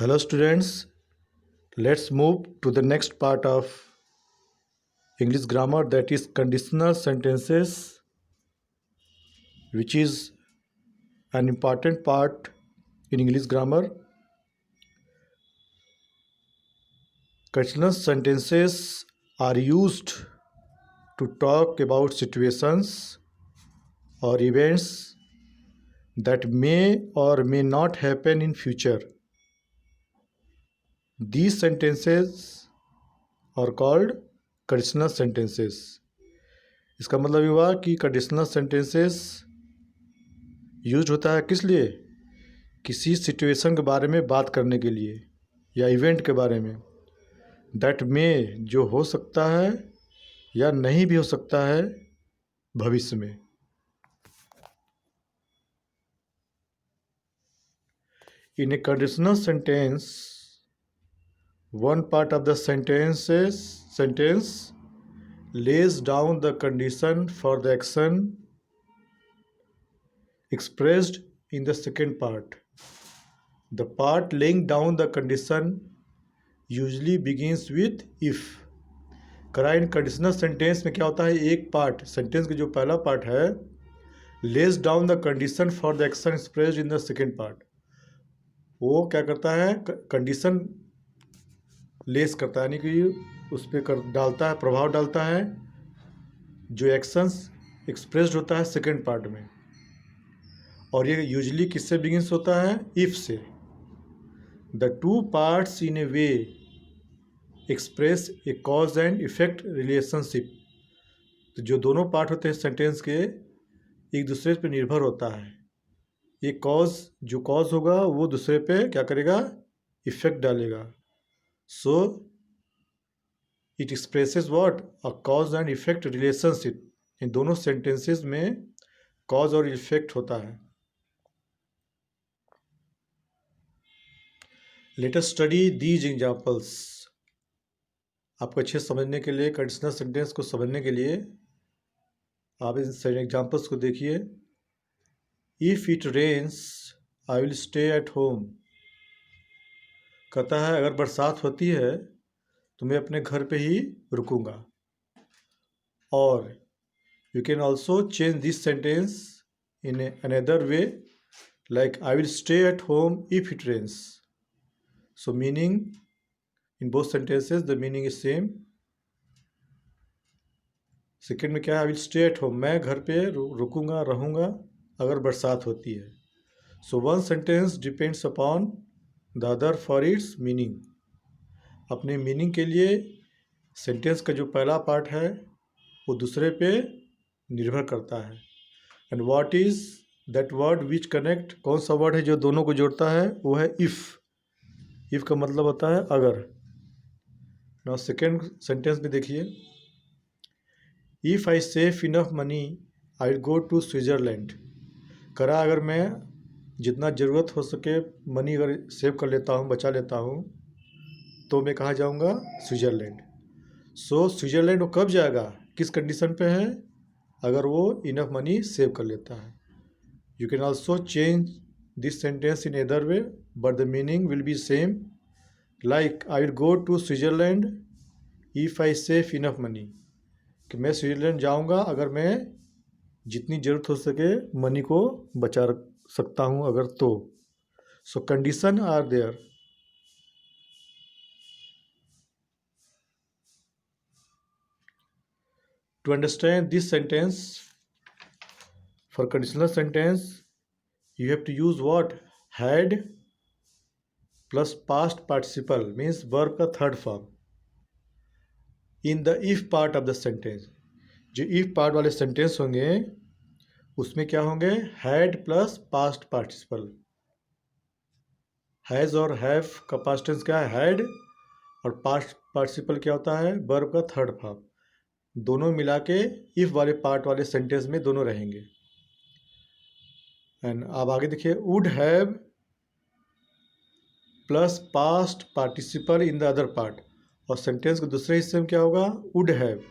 Hello students, let's move to the next part of English grammar, that is conditional sentences, which is an important part in English grammar. Conditional sentences are used to talk about situations or events that may or may not happen in future. These sentences are called conditional sentences. इसका मतलब ये हुआ कि conditional sentences use होता है किस लिए? किसी सिचुएशन के बारे में बात करने के लिए या इवेंट के बारे में, दैट में जो हो सकता है या नहीं भी हो सकता है भविष्य में. In a conditional sentence, one part of the sentence lays down the condition for the action expressed in the second part. The part laying down the condition usually begins with if. कराइन conditional sentence में क्या होता है, एक part sentence का जो पहला part है less down the condition for the action expressed in the second part. वो क्या करता है, कंडीशन लेस करता है, यानी कि उस पर डालता है, प्रभाव डालता है जो एक्शंस एक्सप्रेस्ड होता है सेकेंड पार्ट में. और ये यूजली किससे बिगिंस होता है, इफ से. The two parts in A way express A cause and effect relationship. तो जो दोनों पार्ट होते हैं सेंटेंस के एक दूसरे पे निर्भर होता है. ये कॉज, जो कॉज होगा वो दूसरे पे क्या करेगा, इफेक्ट डालेगा. So it expresses what, a cause and effect relationship. इन दोनों सेंटेंसेस में कॉज और इफेक्ट होता है. Let us study these examples. आपको अच्छे समझने के लिए, कंडीशनल सेंटेंस को समझने के लिए आप इन एग्जांपल्स को देखिए. If it rains I will stay at home. कहता है अगर बरसात होती है तो मैं अपने घर पे ही रुकूंगा. और you can also change this sentence in another way, like I will stay at home if it rains. So meaning in both sentences the meaning is same. Second में क्या है, I will stay at home, मैं घर पे रुकूंगा, रहूंगा अगर बरसात होती है. So one sentence depends upon the other for its meaning. अपने मीनिंग के लिए सेंटेंस का जो पहला पार्ट है वो दूसरे पे निर्भर करता है. And what is that word which connect, कौन सा वर्ड है जो दोनों को जोड़ता है, वो है इफ़. इफ़ का मतलब होता है अगर. नाउ सेकेंड सेंटेंस में देखिए, if I save enough money I go to Switzerland. करा अगर मैं जितना ज़रूरत हो सके मनी अगर सेव कर लेता हूँ, बचा लेता हूँ, तो मैं कहाँ जाऊँगा, स्विट्ज़रलैंड. सो स्विट्ज़रलैंड वो कब जाएगा, किस कंडीशन पे है, अगर वो इनफ मनी सेव कर लेता है. You can also change this sentence in other way but the meaning will be same. Like I will go to Switzerland if I save enough money, कि मैं स्विट्ज़रलैंड जाऊंगा अगर मैं जितनी ज़रूरत हो सके मनी को बचा सकता हूं अगर तो. So condition are there. To understand this sentence, for conditional sentence you have to use what, had plus past participle means verb का third form in the if part of the sentence. जो if part वाले sentence होंगे उसमें क्या होंगे, had plus past participle. Has और have का past tense क्या है, हैड, और पास्ट पार्टिसिपल क्या होता है, वर्ब का थर्ड फॉर्म. दोनों मिला के इफ वाले पार्ट वाले सेंटेंस में दोनों रहेंगे. एंड अब आगे देखिए, would have plus past participle in the other part. और सेंटेंस के दूसरे हिस्से में क्या होगा, वुड हैव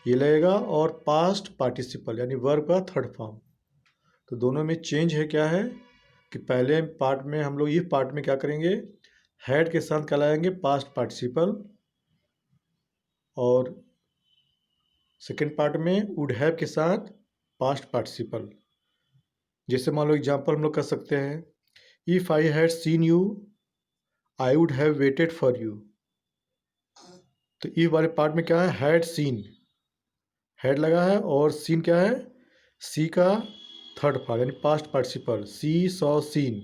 ये लगेगा और पास्ट पार्टिसिपल यानी वर्ब का थर्ड फॉर्म. तो दोनों में चेंज है, क्या है कि पहले पार्ट में हम लोग इफ पार्ट में क्या करेंगे, हैड के साथ क्या लगाएंगे? Past participle. और सेकेंड पार्ट में वुड हैव के साथ पास्ट पार्टिसिपल। जैसे मान लो एग्जाम्पल हम लोग कर सकते हैं, if I had seen you I would have waited for you. तो इफ वाले पार्ट में क्या है? हैड सीन, हैड लगा है और सीन क्या है? सी का थर्ड पार्ट यानी पास्ट पार्टिसिपल, सी सॉ सीन।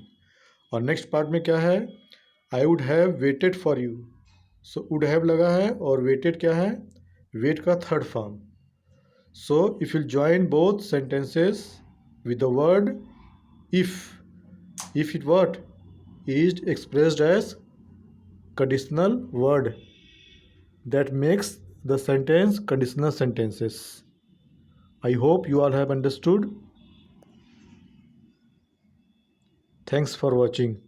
और नेक्स्ट पार्ट में क्या है? I would have waited for you. So would have लगा है और वेटेड क्या है? वेट का third form. So if you join both sentences with the word if it what is expressed as conditional word that makes the sentence conditional sentences. I hope you all have understood. Thanks for watching.